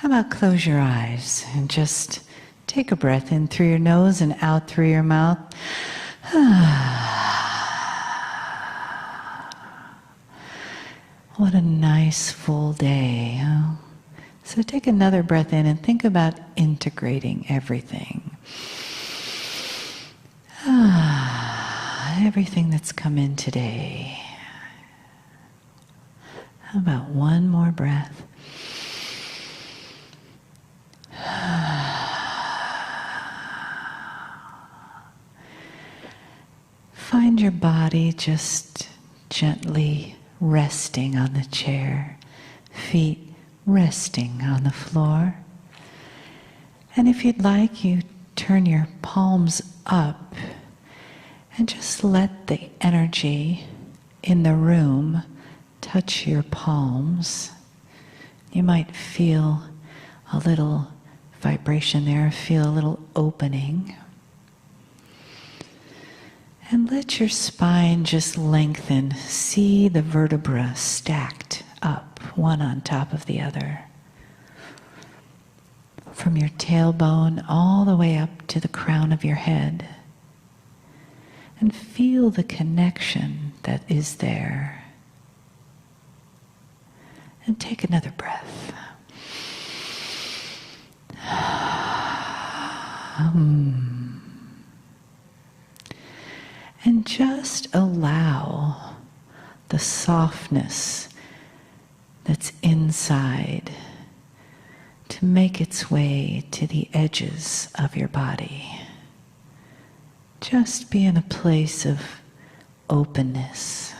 How about close your eyes and just take a breath in through your nose and out through your mouth. What a nice full day, huh? So take another breath in and think about integrating everything. Everything that's come in today. How about one more breath? Find your body just gently resting on the chair, feet resting on the floor. And if you'd like, you turn your palms up and just let the energy in the room touch your palms. You might feel a little vibration there, feel a little opening. And let your spine just lengthen. See the vertebrae stacked up, one on top of the other. From your tailbone all the way up to the crown of your head. And feel the connection that is there. And take another breath. And just allow the softness that's inside to make its way to the edges of your body. Just be in a place of openness.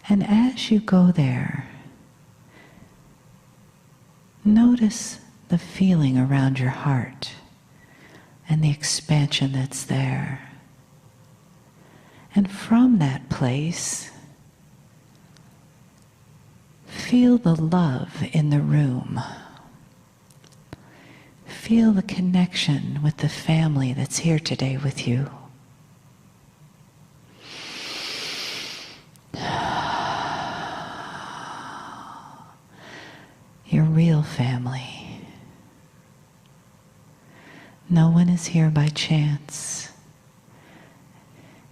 And as you go there, notice the feeling around your heart and the expansion that's there. And from that place, feel the love in the room. Feel the connection with the family that's here today with you. Your real family. No one is here by chance.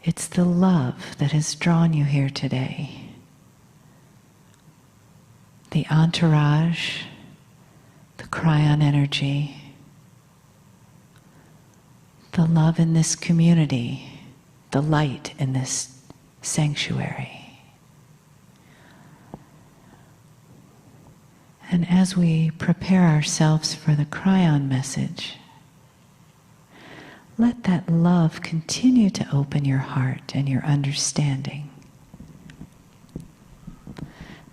It's the love that has drawn you here today. The entourage, the KRYON energy, the love in this community, the light in this sanctuary. And as we prepare ourselves for the KRYON message, let that love continue to open your heart and your understanding.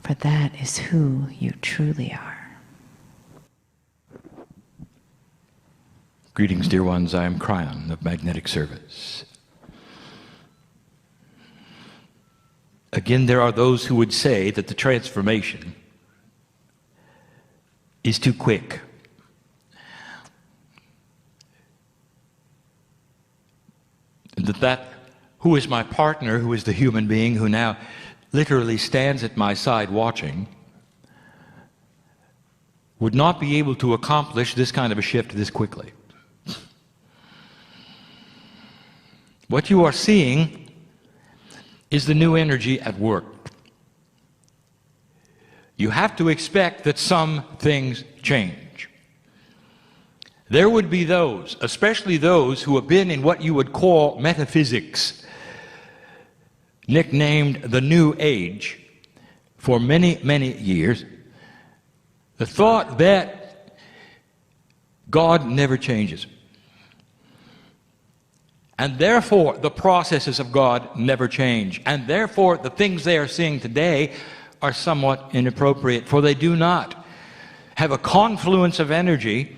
For that is who you truly are. Greetings, dear ones. I am KRYON of Magnetic Service. Again, there are those who would say that the transformation is too quick. That who is my partner, who is the human being who now literally stands at my side watching, would not be able to accomplish this kind of a shift this quickly. What you are seeing is the new energy at work. You have to expect that some things change. There would be those, especially those who have been in what you would call metaphysics, nicknamed the New Age, for many, many years, the thought that God never changes. And therefore, the processes of God never change. And therefore, the things they are seeing today are somewhat inappropriate, for they do not have a confluence of energy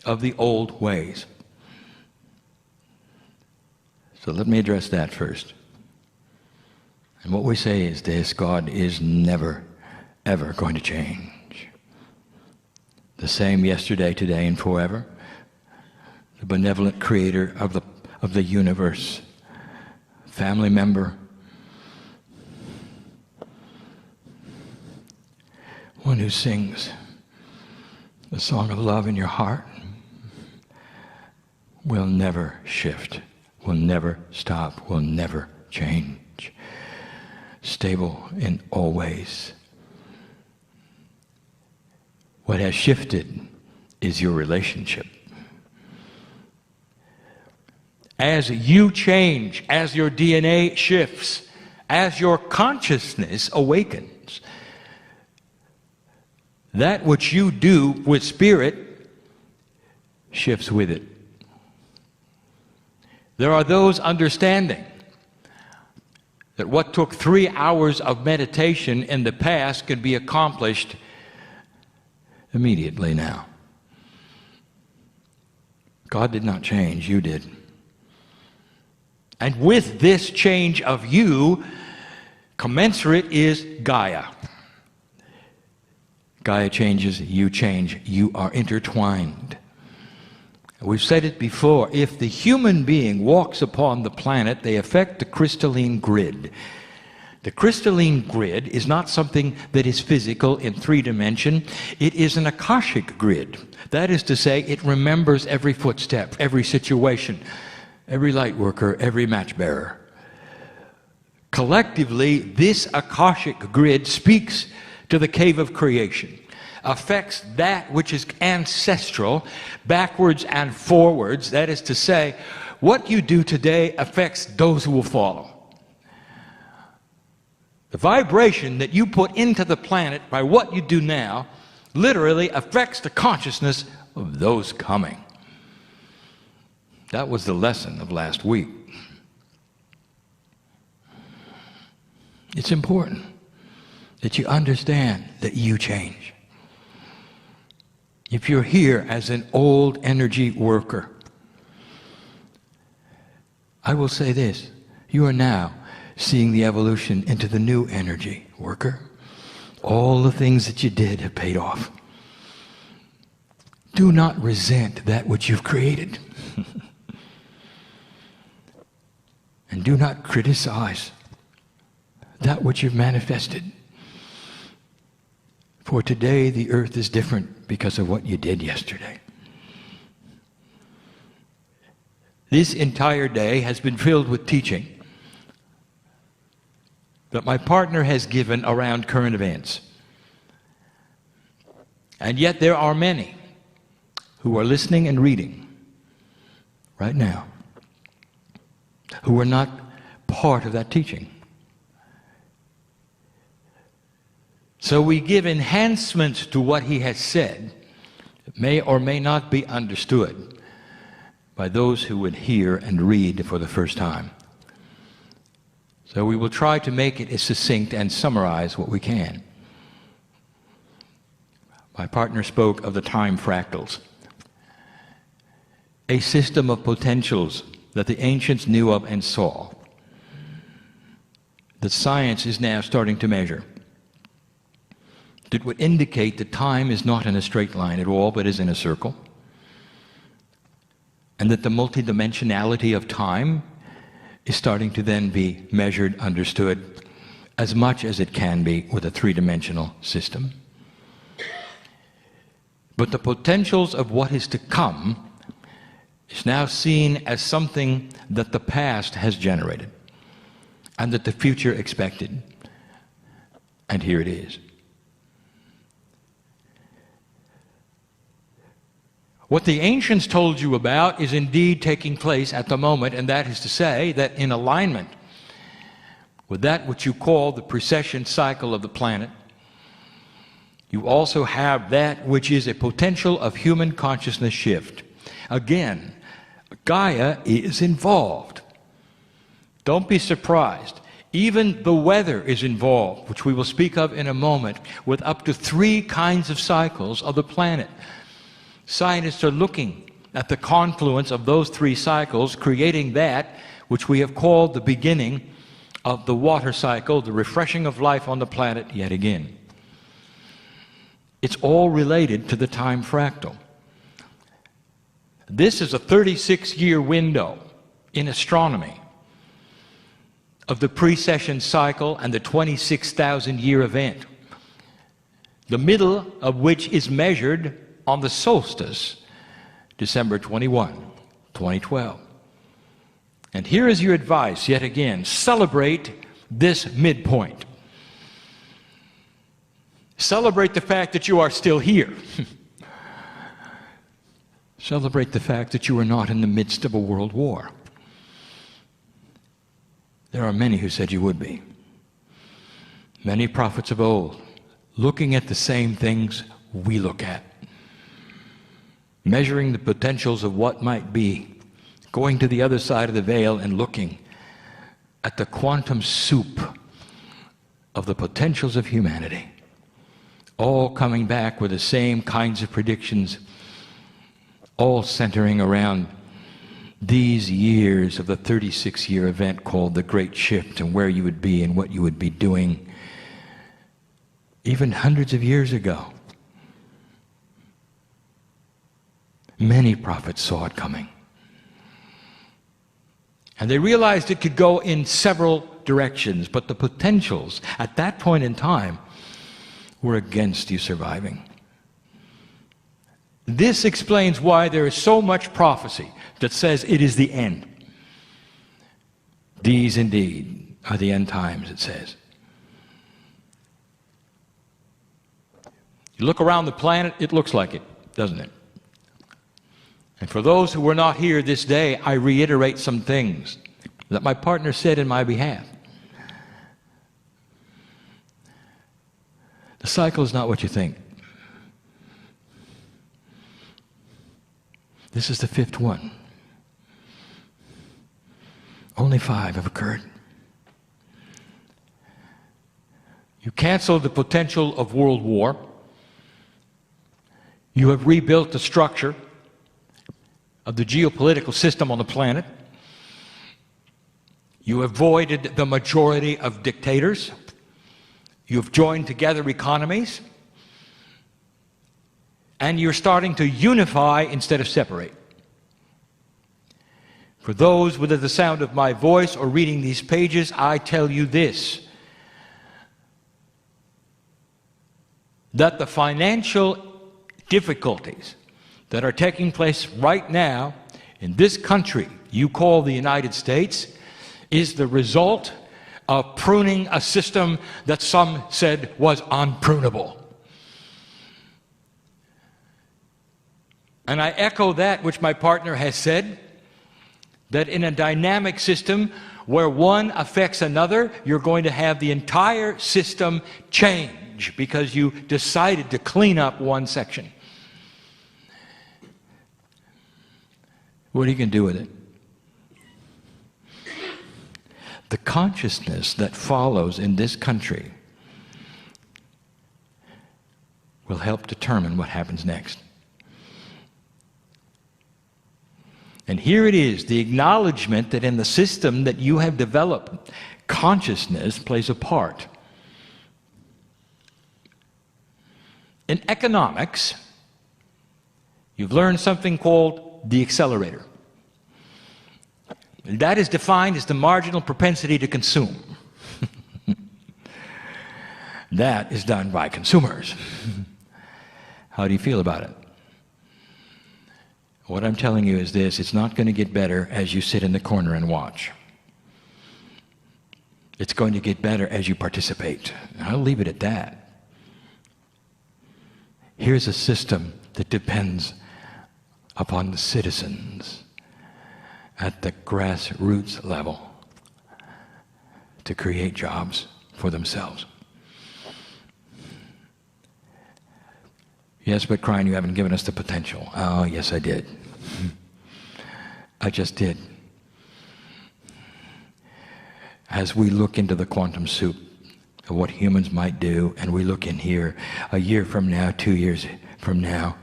of the old ways. So let me address that first. And what we say is this: God is never, ever going to change. The same yesterday, today, and forever. The benevolent creator of the universe, family member, one who sings the song of love in your heart will never shift, will never stop, will never change. Stable in all ways. What has shifted is your relationship. As you change, as your DNA shifts, as your consciousness awakens, that which you do with spirit shifts with it. There are those understanding that what took 3 hours of meditation in the past can be accomplished immediately now. God did not change, you did. And with this change of you, commensurate is Gaia. Gaia changes, you change. You are intertwined. We've said it before. If the human being walks upon the planet, they affect the crystalline grid. The crystalline grid is not something that is physical in 3 dimension. It is an Akashic grid. That is to say, it remembers every footstep, every situation, every light worker, every match bearer. Collectively, this Akashic grid speaks to the cave of creation, affects that which is ancestral, backwards and forwards. That is to say, what you do today affects those who will follow. The vibration that you put into the planet by what you do now literally affects the consciousness of those coming. That was the lesson of last week. It's important that you understand that you change. If you're here as an old energy worker, I will say this: you are now seeing the evolution into the new energy worker. All the things that you did have paid off. Do not resent that which you've created. And do not criticize that which you've manifested. For today the earth is different because of what you did yesterday. This entire day has been filled with teaching that my partner has given around current events. And yet there are many who are listening and reading right now who are not part of that teaching. So we give enhancements to what he has said that may or may not be understood by those who would hear and read for the first time. So we will try to make it as succinct and summarize what we can. My partner spoke of the time fractals, a system of potentials that the ancients knew of and saw, that science is now starting to measure. That would indicate that time is not in a straight line at all, but is in a circle. And that the multidimensionality of time is starting to then be measured, understood, as much as it can be with a 3-dimensional system. But the potentials of what is to come is now seen as something that the past has generated and that the future expected. And here it is. What the ancients told you about is indeed taking place at the moment, and that is to say that in alignment with that which you call the precession cycle of the planet, you also have that which is a potential of human consciousness shift. Again, Gaia is involved. Don't be surprised. Even the weather is involved, which we will speak of in a moment, with up to 3 kinds of cycles of the planet. Scientists are looking at the confluence of those 3 cycles, creating that which we have called the beginning of the water cycle, the refreshing of life on the planet yet again. It's all related to the time fractal. This is a 36-year window in astronomy of the precession cycle and the 26,000-year event. the middle of which is measured on the solstice, December 21, 2012. And here is your advice, yet again, celebrate this midpoint. Celebrate the fact that you are still here. Celebrate the fact that you are not in the midst of a world war. There are many who said you would be. Many prophets of old, looking at the same things we look at, measuring the potentials of what might be, going to the other side of the veil and looking at the quantum soup of the potentials of humanity, all coming back with the same kinds of predictions, all centering around these years of the 36-year event called the Great Shift, and where you would be and what you would be doing even hundreds of years ago. Many prophets saw it coming. And they realized it could go in several directions, but the potentials at that point in time were against you surviving. This explains why there is so much prophecy that says it is the end. These indeed are the end times, it says. You look around the planet, it looks like it, doesn't it? And for those who were not here this day, I reiterate some things that my partner said in my behalf. The cycle is not what you think. This is the fifth one. Only 5 have occurred. You canceled the potential of world war. You have rebuilt the structure of the geopolitical system on the planet. You avoided the majority of dictators. You have joined together economies. And you're starting to unify instead of separate. For those within the sound of my voice or reading these pages, I tell you this, that the financial difficulties that are taking place right now in this country you call the United States is the result of pruning a system that some said was unprunable. And I echo that which my partner has said, that in a dynamic system where one affects another, you're going to have the entire system change because you decided to clean up one section. What are you going to do with it? The consciousness that follows in this country will help determine what happens next. And here it is, the acknowledgement that in the system that you have developed, consciousness plays a part. In economics, you've learned something called the accelerator. That is defined as the marginal propensity to consume. That is done by consumers. How do you feel about it? What I'm telling you is this, it's not going to get better as you sit in the corner and watch. It's going to get better as you participate. I'll leave it at that. Here's a system that depends upon the citizens at the grassroots level to create jobs for themselves. Yes, but KRYON, you haven't given us the potential. Oh, yes, I did. I just did. As we look into the quantum soup of what humans might do, and we look in here a year from now, 2 years from now,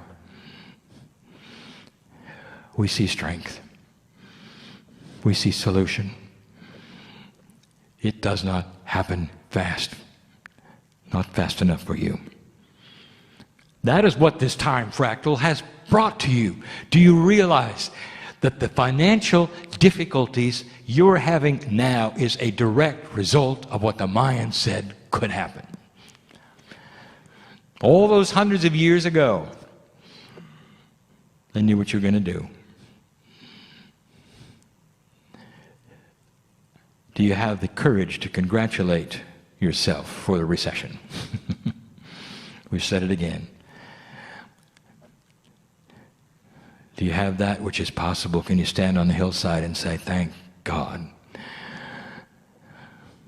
we see strength. We see solution. It does not happen fast. Not fast enough for you. That is what this time fractal has brought to you. Do you realize that the financial difficulties you're having now is a direct result of what the Mayans said could happen? All those hundreds of years ago, they knew what you were going to do. Do you have the courage to congratulate yourself for the recession? We've said it again. Do you have that which is possible? Can you stand on the hillside and say, thank God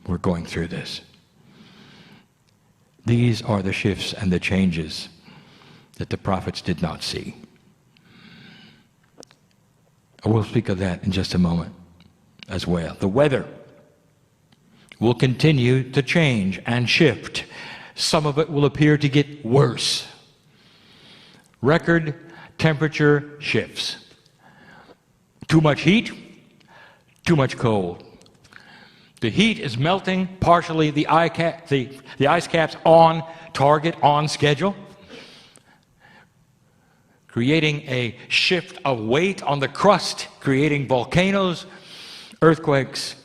we're going through this? These are the shifts and the changes that the prophets did not see. We'll speak of that in just a moment as well. The weather will continue to change and shift. Some of it will appear to get worse. Record temperature shifts. Too much heat, too much cold. The heat is melting partially the ice caps on target, on schedule, creating a shift of weight on the crust, creating volcanoes, earthquakes,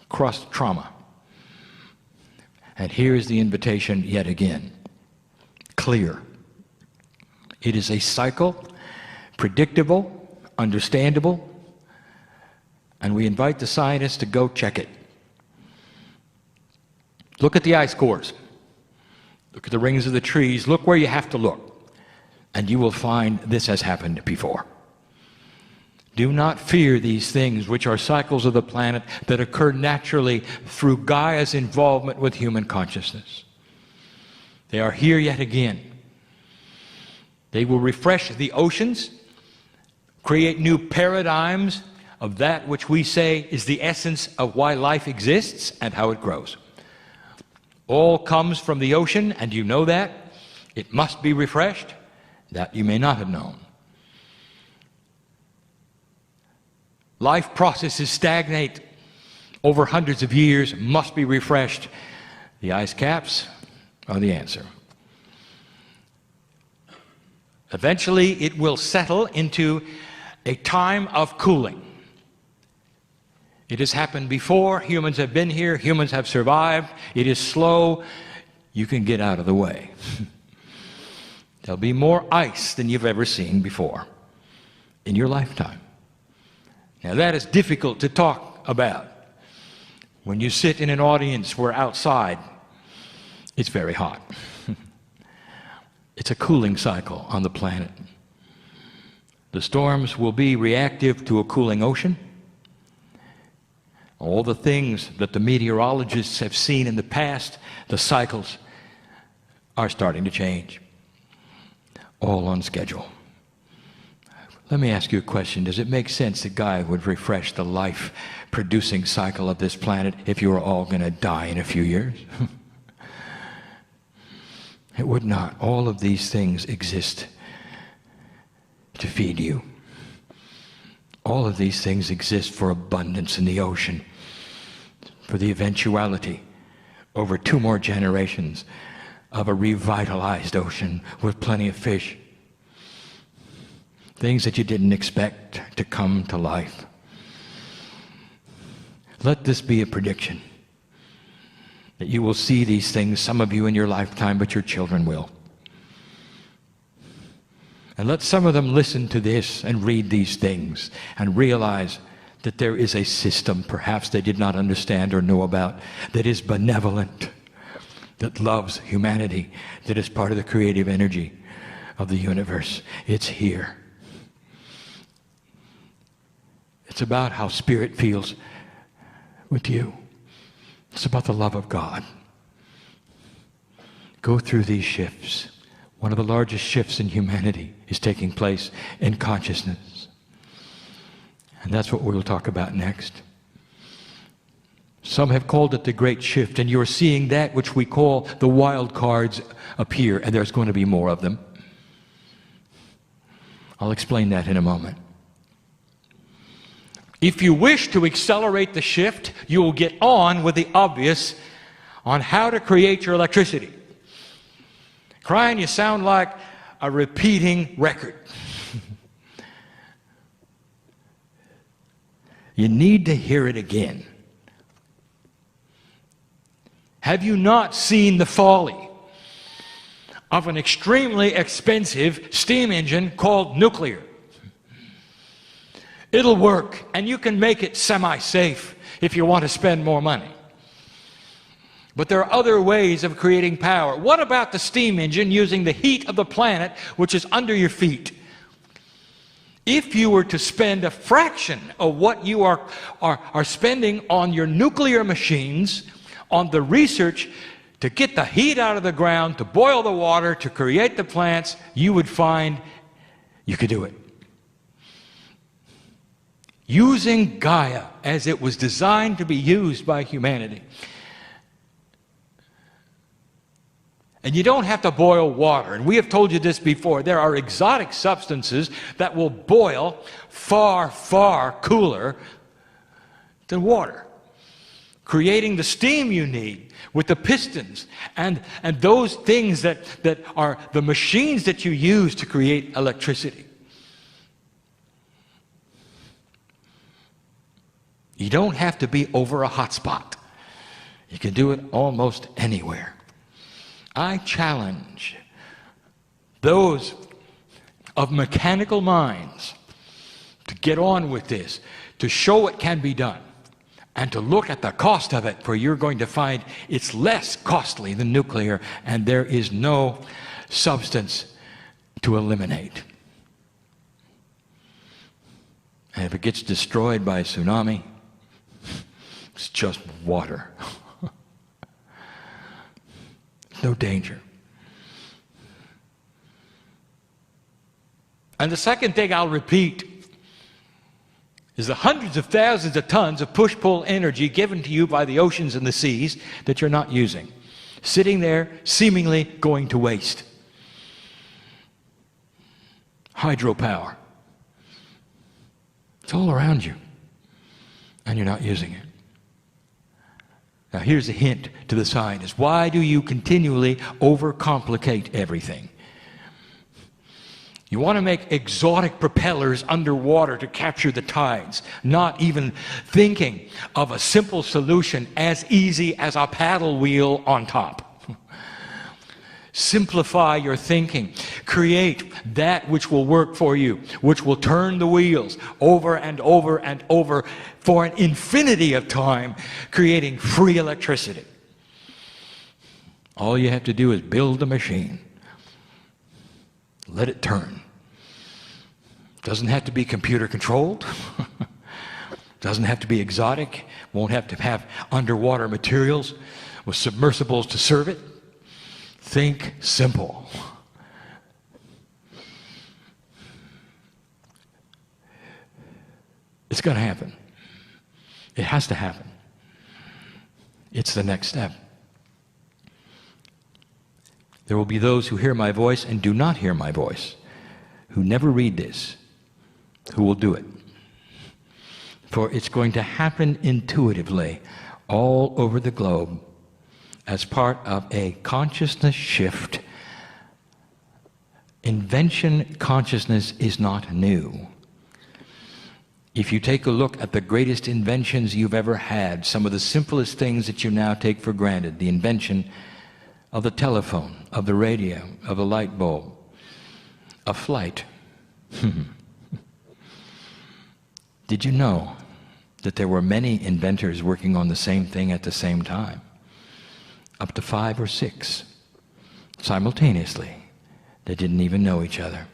crust trauma. And here is the invitation yet again. Clear. It is a cycle, predictable, understandable, and we invite the scientists to go check it. Look at the ice cores. Look at the rings of the trees. Look where you have to look, and you will find this has happened before. Do not fear these things, which are cycles of the planet that occur naturally through Gaia's involvement with human consciousness. They are here yet again. They will refresh the oceans, create new paradigms of that which we say is the essence of why life exists and how it grows. All comes from the ocean, and you know that. It must be refreshed. That you may not have known. Life processes stagnate over hundreds of years, must be refreshed. The ice caps are the answer. Eventually, it will settle into a time of cooling. It has happened before. Humans have been here. Humans have survived. It is slow. You can get out of the way. There'll be more ice than you've ever seen before in your lifetime. Now, that is difficult to talk about. When you sit in an audience where outside it's very hot. It's a cooling cycle on the planet. The storms will be reactive to a cooling ocean. All the things that the meteorologists have seen in the past, the cycles are starting to change. All on schedule. Let me ask you a question. Does it make sense that God would refresh the life-producing cycle of this planet if you were all going to die in a few years? It would not. All of these things exist to feed you. All of these things exist for abundance in the ocean, for the eventuality over 2 more generations of a revitalized ocean with plenty of fish. Things that you didn't expect to come to life. Let this be a prediction that you will see these things, some of you in your lifetime, but your children will. And let some of them listen to this and read these things and realize that there is a system perhaps they did not understand or know about that is benevolent, that loves humanity, that is part of the creative energy of the universe. It's here. It's about how Spirit feels with you. It's about the love of God. Go through these shifts. One of the largest shifts in humanity is taking place in consciousness. And that's what we will talk about next. Some have called it the Great Shift, and you're seeing that which we call the wild cards appear, and there's going to be more of them. I'll explain that in a moment. If you wish to accelerate the shift, you will get on with the obvious on how to create your electricity. KRYON, you sound like a repeating record. You need to hear it again. Have you not seen the folly of an extremely expensive steam engine called nuclear. It'll work, and you can make it semi-safe if you want to spend more money. But there are other ways of creating power. What about the steam engine using the heat of the planet, which is under your feet? If you were to spend a fraction of what you are spending on your nuclear machines, on the research to get the heat out of the ground, to boil the water, to create the plants, you would find you could do it. Using Gaia as it was designed to be used by humanity. And you don't have to boil water. And we have told you this before. There are exotic substances that will boil far, far cooler than water, creating the steam you need with the pistons and those things that are the machines that you use to create electricity. You don't have to be over a hotspot. You can do it almost anywhere. I challenge those of mechanical minds to get on with this, to show it can be done, and to look at the cost of it, for you're going to find it's less costly than nuclear, and there is no substance to eliminate. And if it gets destroyed by a tsunami, it's just water. No danger. And the second thing I'll repeat is the hundreds of thousands of tons of push-pull energy given to you by the oceans and the seas that you're not using, sitting there seemingly going to waste. Hydropower. It's all around you, and you're not using it. Now here's a hint to the scientists. Why do you continually overcomplicate everything? You want to make exotic propellers underwater to capture the tides, not even thinking of a simple solution as easy as a paddle wheel on top. Simplify your thinking. Create that which will work for you, which will turn the wheels over and over and over for an infinity of time, creating free electricity. All you have to do is build the machine. Let it turn. Doesn't have to be computer controlled. Doesn't have to be exotic. Won't have to have underwater materials with submersibles to serve it. Think simple. It's going to happen. It has to happen. It's the next step. There will be those who hear my voice and do not hear my voice, who never read this, who will do it. For it's going to happen intuitively all over the globe as part of a consciousness shift. Invention consciousness is not new. If you take a look at the greatest inventions you've ever had, some of the simplest things that you now take for granted, the invention of the telephone, of the radio, of the light bulb, of flight. Did you know that there were many inventors working on the same thing at the same time? Up to 5 or 6 simultaneously. They didn't even know each other.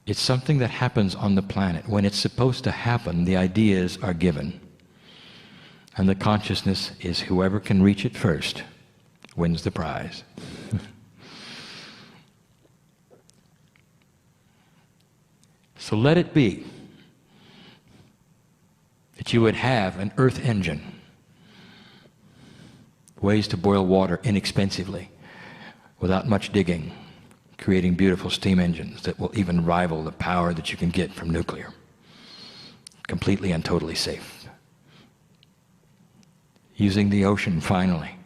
It's something that happens on the planet. When it's supposed to happen, the ideas are given. And the consciousness is whoever can reach it first wins the prize. So let it be that you would have an earth engine, ways to boil water inexpensively, without much digging, creating beautiful steam engines that will even rival the power that you can get from nuclear. Completely and totally safe. Using the ocean, finally,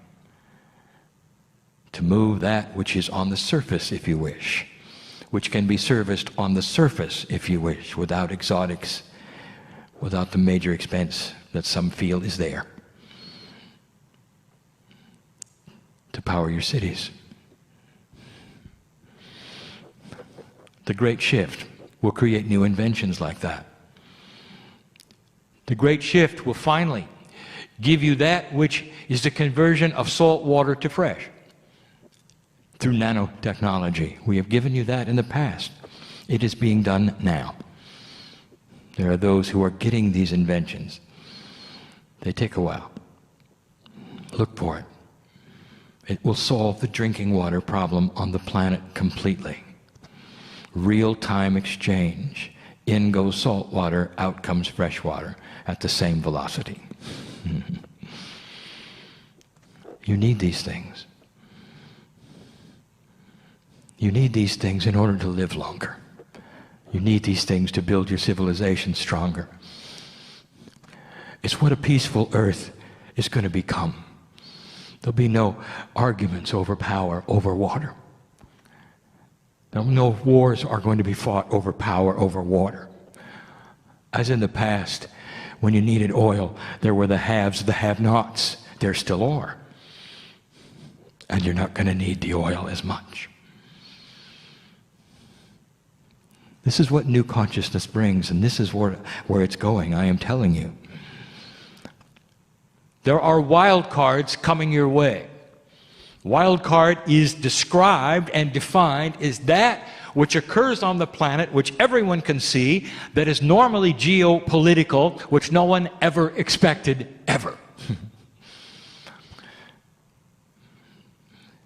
to move that which is on the surface, if you wish, which can be serviced on the surface, if you wish, without exotics, without the major expense that some feel is there. To power your cities. The Great Shift will create new inventions like that. The Great Shift will finally give you that which is the conversion of salt water to fresh through nanotechnology. We have given you that in the past. It is being done now. There are those who are getting these inventions. They take a while. Look for it. It will solve the drinking water problem on the planet completely. Real-time exchange. In goes salt water, out comes fresh water at the same velocity. You need these things. You need these things in order to live longer. You need these things to build your civilization stronger. It's what a peaceful earth is going to become. There'll be no arguments over power, over water. No wars are going to be fought over power, over water. As in the past, when you needed oil, there were the haves, the have-nots. There still are. And you're not going to need the oil as much. This is what new consciousness brings, and this is where it's going, I am telling you. There are wild cards coming your way. Wild card is described and defined as that which occurs on the planet, which everyone can see, that is normally geopolitical, which no one ever expected, ever.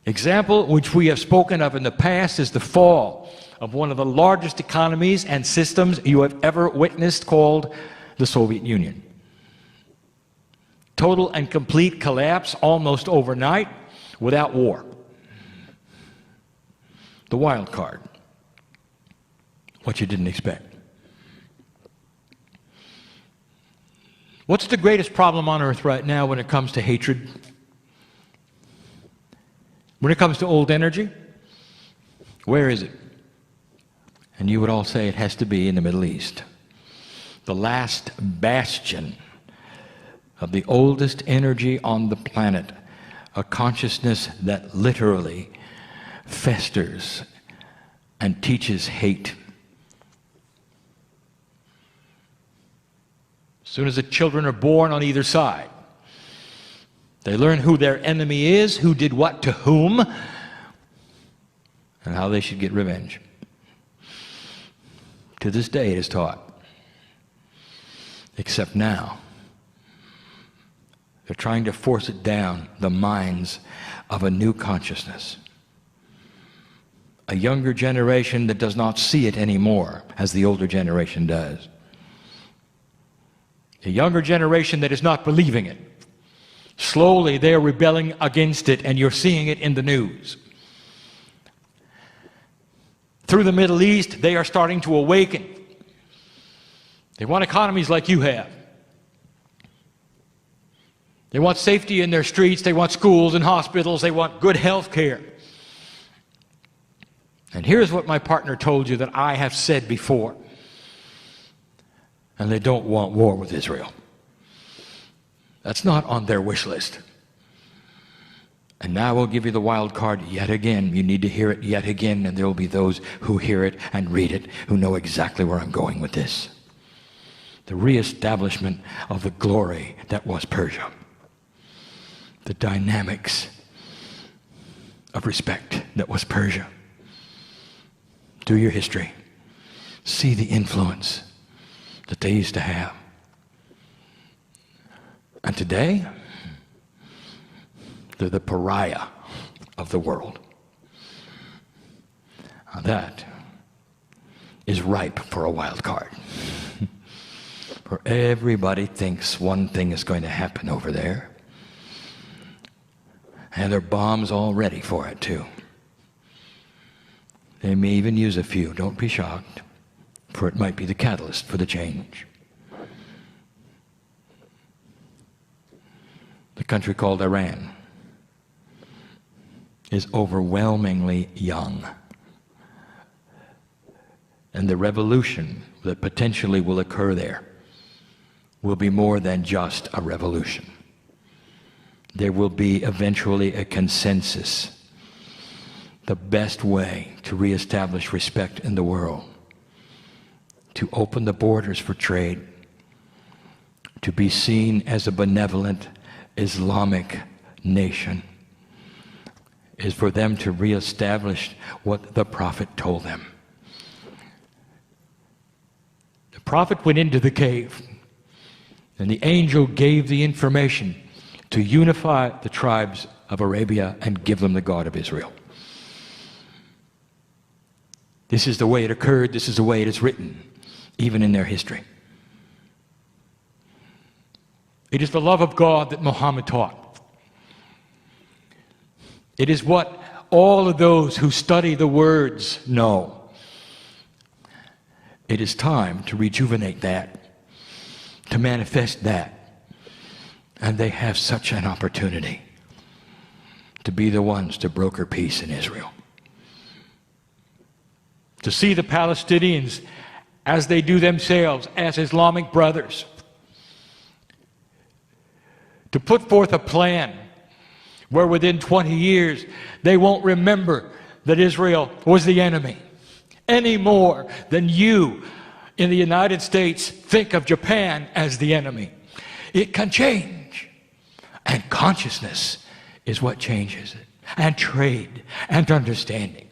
Example which we have spoken of in the past is the fall of one of the largest economies and systems you have ever witnessed, called the Soviet Union. Total and complete collapse almost overnight, without war. The wild card. What you didn't expect. What's the greatest problem on earth right now when it comes to hatred? When it comes to old energy? Where is it? And you would all say it has to be in the Middle East. The last bastion of the oldest energy on the planet. A consciousness that literally festers and teaches hate. As soon as the children are born on either side, they learn who their enemy is, who did what to whom, and how they should get revenge. To this day it is taught. Except now, they're trying to force it down the minds of a new consciousness. A younger generation that does not see it anymore as the older generation does. A younger generation that is not believing it. Slowly they are rebelling against it, and you're seeing it in the news. Through the Middle East, they are starting to awaken. They want economies like you have. They want safety in their streets, they want schools and hospitals, they want good health care. And here's what my partner told you that I have said before. And they don't want war with Israel. That's not on their wish list. And now we'll give you the wild card yet again. You need to hear it yet again, and there will be those who hear it and read it who know exactly where I'm going with this. The reestablishment of the glory that was Persia. The dynamics of respect that was Persia. Do your history. See the influence that they used to have. And today, they're the pariah of the world. Now that is ripe for a wild card. For everybody thinks one thing is going to happen over there. And there are bombs all ready for it too. They may even use a few. Don't be shocked, for it might be the catalyst for the change. The country called Iran is overwhelmingly young. And the revolution that potentially will occur there will be more than just a revolution. there will be eventually a consensus. The best way to reestablish respect in the world, to open the borders for trade, to be seen as a benevolent Islamic nation, is for them to reestablish what the prophet told them. The prophet went into the cave, and the angel gave the information to unify the tribes of Arabia and give them the God of Israel. This is the way it occurred. This is the way it is written, even in their history. It is the love of God that Muhammad taught. It is what all of those who study the words know. It is time to rejuvenate that, to manifest that. And they have such an opportunity to be the ones to broker peace in Israel. To see the Palestinians as they do themselves, as Islamic brothers. To put forth a plan where within 20 years they won't remember that Israel was the enemy any more than you in the United States think of Japan as the enemy. It can change. And consciousness is what changes it. And trade and understanding.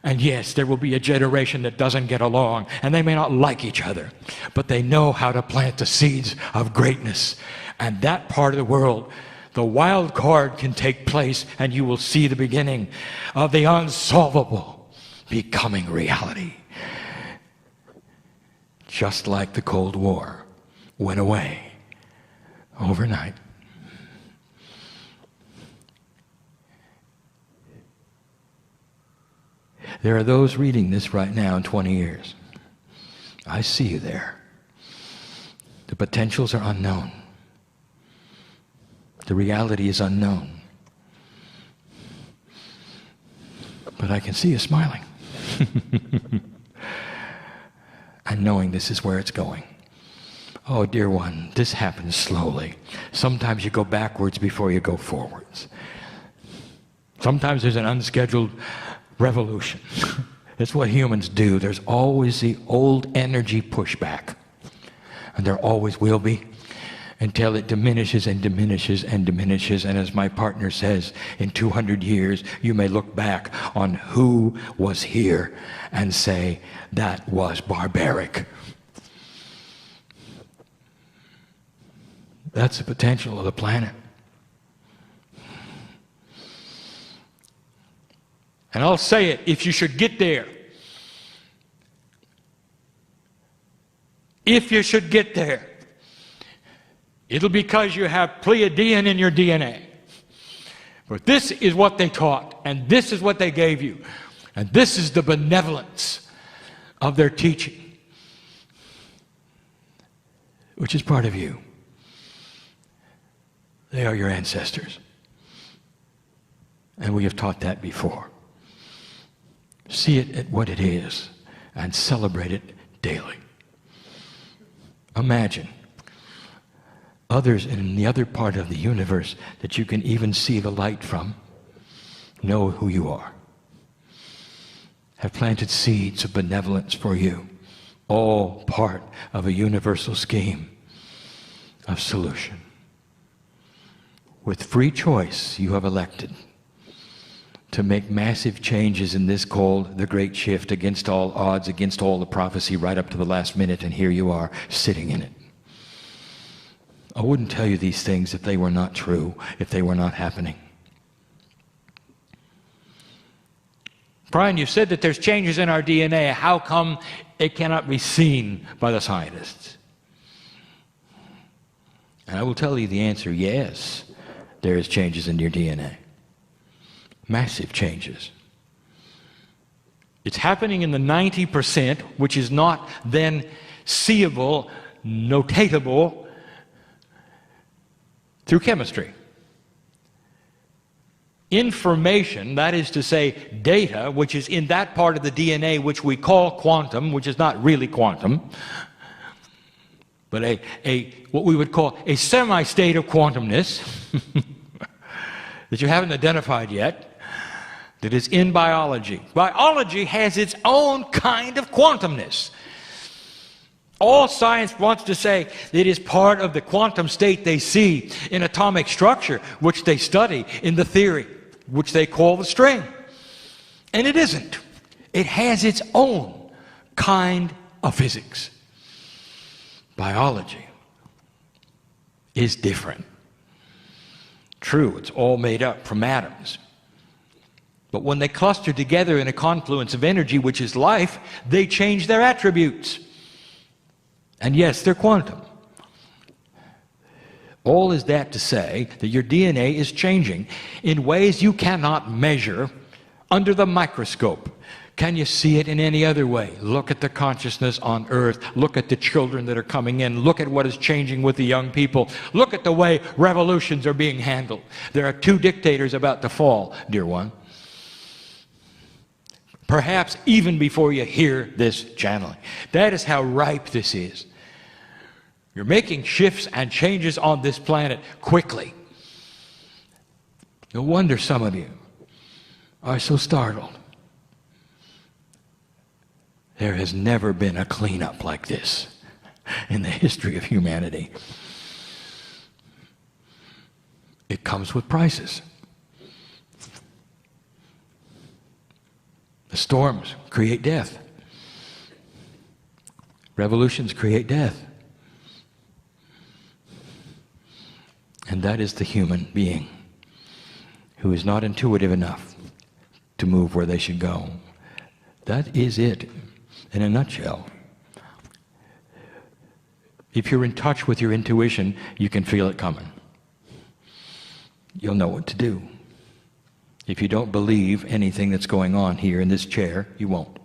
And yes, there will be a generation that doesn't get along, and they may not like each other, but they know how to plant the seeds of greatness. And that part of the world, the wild card can take place, and you will see the beginning of the unsolvable becoming reality. Just like the Cold War went away overnight. There are those reading this right now in 20 years. I see you there. The potentials are unknown. The reality is unknown. But I can see you smiling. And knowing this is where it's going. Oh, dear one, this happens slowly. Sometimes you go backwards before you go forwards. Sometimes there's an unscheduled revolution. That's what humans do. There's always the old energy pushback. And there always will be, until it diminishes and diminishes and diminishes. And as my partner says, in 200 years, you may look back on who was here and say, that was barbaric. That's the potential of the planet. And I'll say it, if you should get there, if you should get there, it'll be because you have Pleiadian in your DNA. But this is what they taught, and this is what they gave you, and this is the benevolence of their teaching, which is part of you. They are your ancestors. And we have taught that before. See it at what it is and celebrate it daily. Imagine others in the other part of the universe that you can even see the light from know who you are. Have planted seeds of benevolence for you, all part of a universal scheme of solution. With free choice, you have elected to make massive changes in this called the Great Shift, against all odds, against all the prophecy, right up to the last minute, and here you are sitting in it. I wouldn't tell you these things if they were not true, if they were not happening. Brian, you said that there's changes in our DNA. How come it cannot be seen by the scientists? And I will tell you the answer, yes, there is changes in your DNA. Massive changes. It's happening in the 90%, which is not then seeable, notatable through chemistry. Information, that is to say data, which is in that part of the DNA which we call quantum, which is not really quantum, but what we would call a semi-state of quantumness, that you haven't identified yet that is in biology. Biology has its own kind of quantumness. All science wants to say it is part of the quantum state they see in atomic structure, which they study in the theory, which they call the string. And it isn't. It has its own kind of physics. Biology is different. True, it's all made up from atoms. But when they cluster together in a confluence of energy, which is life, they change their attributes. And yes, they're quantum. All is that to say that your DNA is changing in ways you cannot measure under the microscope. Can you see it in any other way? Look at the consciousness on earth. Look at the children that are coming in. Look at what is changing with the young people. Look at the way revolutions are being handled. There are 2 dictators about to fall, dear one. Perhaps even before you hear this channeling. That is how ripe this is. You're making shifts and changes on this planet quickly. No wonder some of you are so startled. There has never been a cleanup like this in the history of humanity. It comes with prices. The storms create death. Revolutions create death. And that is the human being who is not intuitive enough to move where they should go. That is it in a nutshell. If you're in touch with your intuition, you can feel it coming. You'll know what to do. If you don't believe anything that's going on here in this chair, you won't.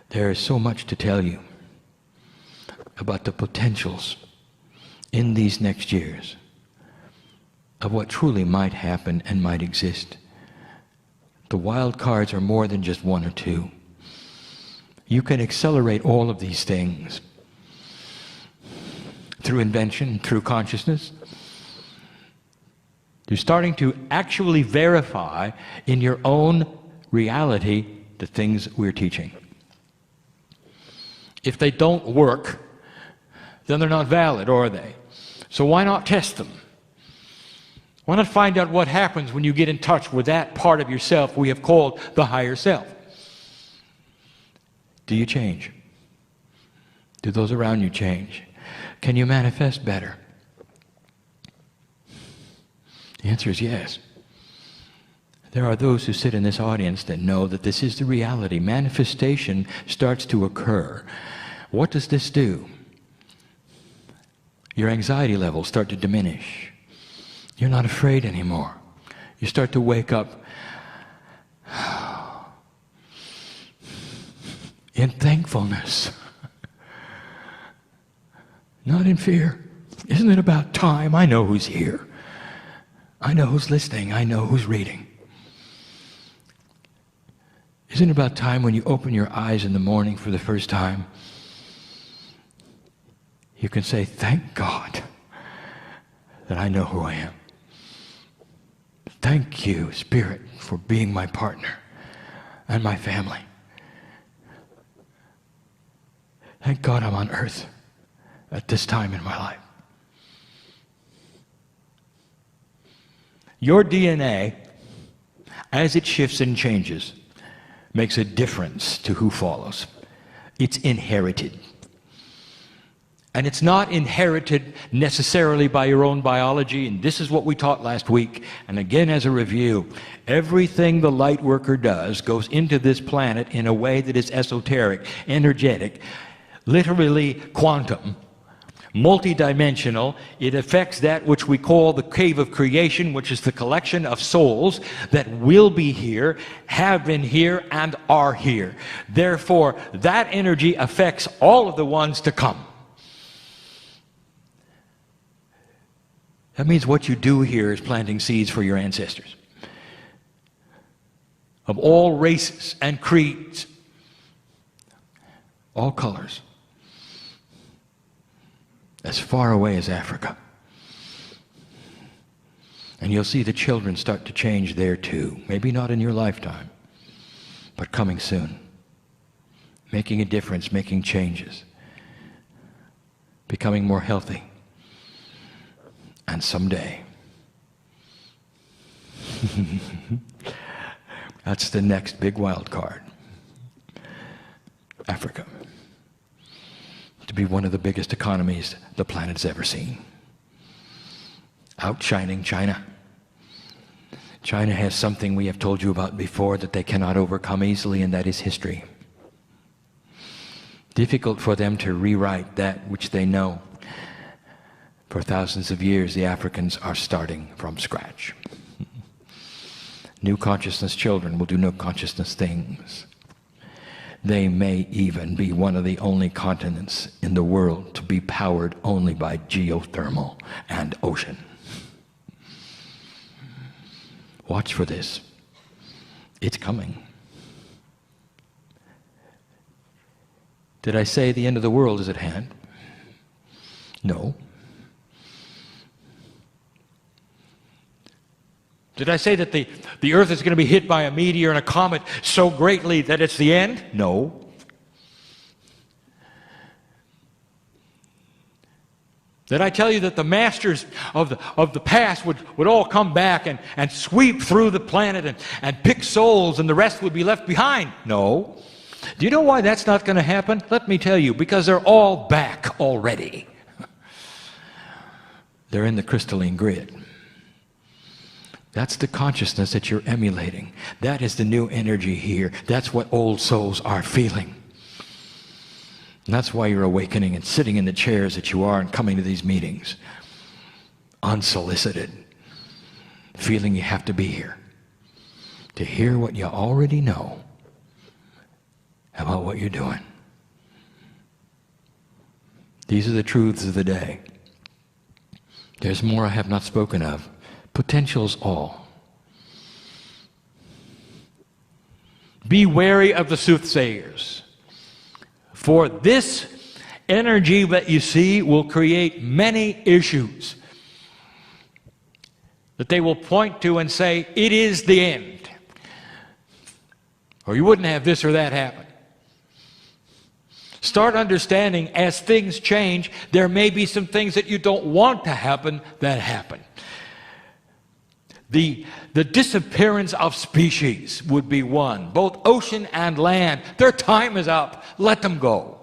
There is so much to tell you about the potentials in these next years of what truly might happen and might exist. The wild cards are more than just 1 or 2. You can accelerate all of these things through invention, through consciousness. You're starting to actually verify in your own reality the things we're teaching. If they don't work, then they're not valid, are they? So why not test them? Why not find out what happens when you get in touch with that part of yourself we have called the higher self? Do you change? Do those around you change? Can you manifest better? The answer is yes. There are those who sit in this audience that know that this is the reality. Manifestation starts to occur. What does this do? Your anxiety levels start to diminish. You're not afraid anymore. You start to wake up in thankfulness, not in fear. Isn't it about time? I know who's here. I know who's listening. I know who's reading. Isn't it about time when you open your eyes in the morning for the first time, you can say, thank God that I know who I am. Thank you, Spirit, for being my partner and my family. Thank God I'm on earth at this time in my life. Your DNA, as it shifts and changes, makes a difference to who follows. It's inherited. And it's not inherited necessarily by your own biology, and this is what we taught last week. And again, as a review, everything the light worker does goes into this planet in a way that is esoteric, energetic, literally quantum, multidimensional. It affects that which we call the cave of creation, which is the collection of souls that will be here, have been here, and are here. Therefore, that energy affects all of the ones to come. That means what you do here is planting seeds for your ancestors of all races and creeds, all colors, as far away as Africa. And you'll see the children start to change there too. Maybe not in your lifetime, but coming soon. Making a difference, making changes. Becoming more healthy. And someday, that's the next big wild card. Africa. To be one of the biggest economies the planet's ever seen. Outshining China. China has something we have told you about before that they cannot overcome easily, and that is history. Difficult for them to rewrite that which they know. For thousands of years, the Africans are starting from scratch. New consciousness children will do no consciousness things. They may even be one of the only continents in the world to be powered only by geothermal and ocean. Watch for this. It's coming. Did I say the end of the world is at hand? No. Did I say that the earth is going to be hit by a meteor and a comet so greatly that it's the end? No. Did I tell you that the masters of the past would all come back and sweep through the planet and pick souls and the rest would be left behind? No. Do you know why that's not going to happen? Let me tell you, because they're all back already. They're in the crystalline grid. That's the consciousness that you're emulating. That is the new energy here. That's what old souls are feeling. And that's why you're awakening and sitting in the chairs that you are and coming to these meetings. Unsolicited. Feeling you have to be here. To hear what you already know about what you're doing. These are the truths of the day. There's more I have not spoken of. Potentials all. Be wary of the soothsayers. For this energy that you see will create many issues that they will point to and say, it is the end. Or you wouldn't have this or that happen. Start understanding as things change, there may be some things that you don't want to happen that happen. The disappearance of species would be one, both ocean and land. Their time is up. Let them go.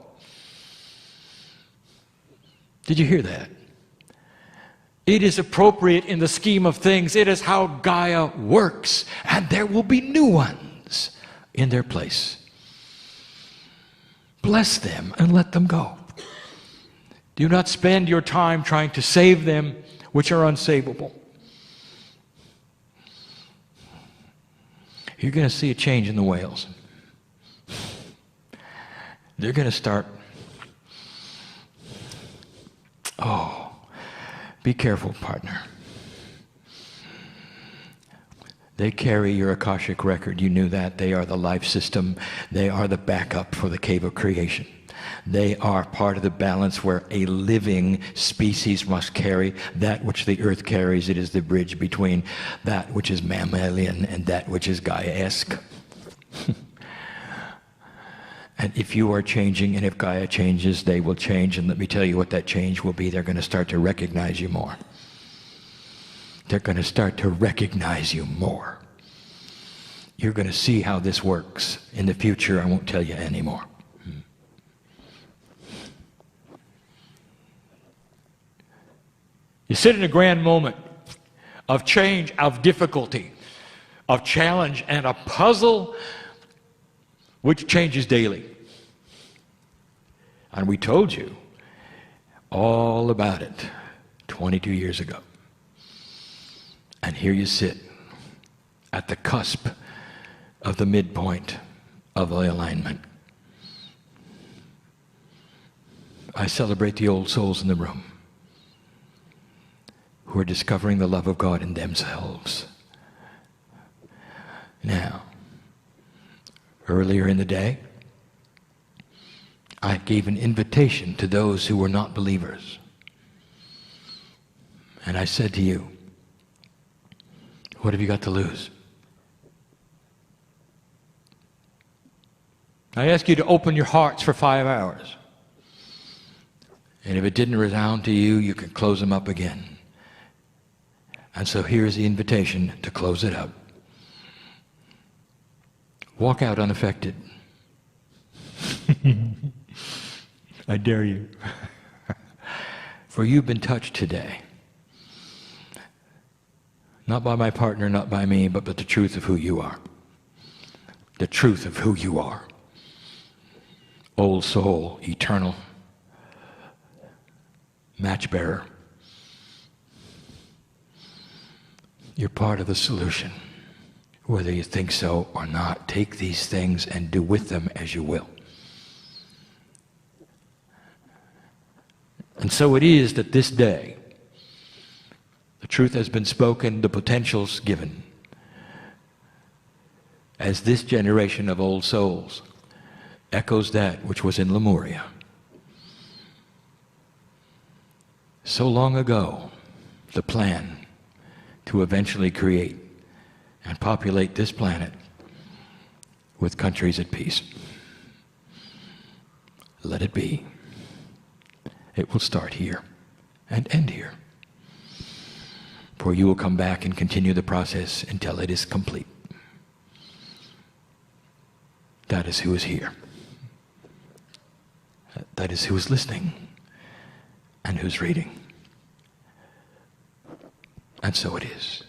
Did you hear that? It is appropriate in the scheme of things. It is how Gaia works, and there will be new ones in their place. Bless them and let them go. Do not spend your time trying to save them which are unsavable. You're going to see a change in the whales. They're going to start. Oh, be careful, partner. They carry your Akashic record. You knew that. They are the life system. They are the backup for the cave of creation. They are part of the balance where a living species must carry that which the earth carries. It is the bridge between that which is mammalian and that which is Gaia-esque. And if you are changing, and if Gaia changes, they will change. And let me tell you what that change will be. They're going to start to recognize you more. They're going to start to recognize you more. You're going to see how this works. In the future, I won't tell you anymore. You sit in a grand moment of change, of difficulty, of challenge, and a puzzle which changes daily. And we told you all about it 22 years ago. And here you sit at the cusp of the midpoint of the alignment. I celebrate the old souls in the room who are discovering the love of God in themselves. Now, earlier in the day, I gave an invitation to those who were not believers. And I said to you, What have you got to lose? I ask you to open your hearts for 5 hours. And if it didn't resound to you, you can close them up again. And so here's the invitation to close it up. Walk out unaffected. I dare you. For you've been touched today. Not by my partner, not by me, but the truth of who you are. The truth of who you are. Old soul, eternal, match bearer. You're part of the solution. Whether you think so or not, take these things and do with them as you will. And so it is that this day, the truth has been spoken, the potential's given. As this generation of old souls echoes that which was in Lemuria. So long ago, the plan to eventually create and populate this planet with countries at peace. Let it be. It will start here and end here. For you will come back and continue the process until it is complete. That is who is here. That is who is listening and who's reading. And so it is.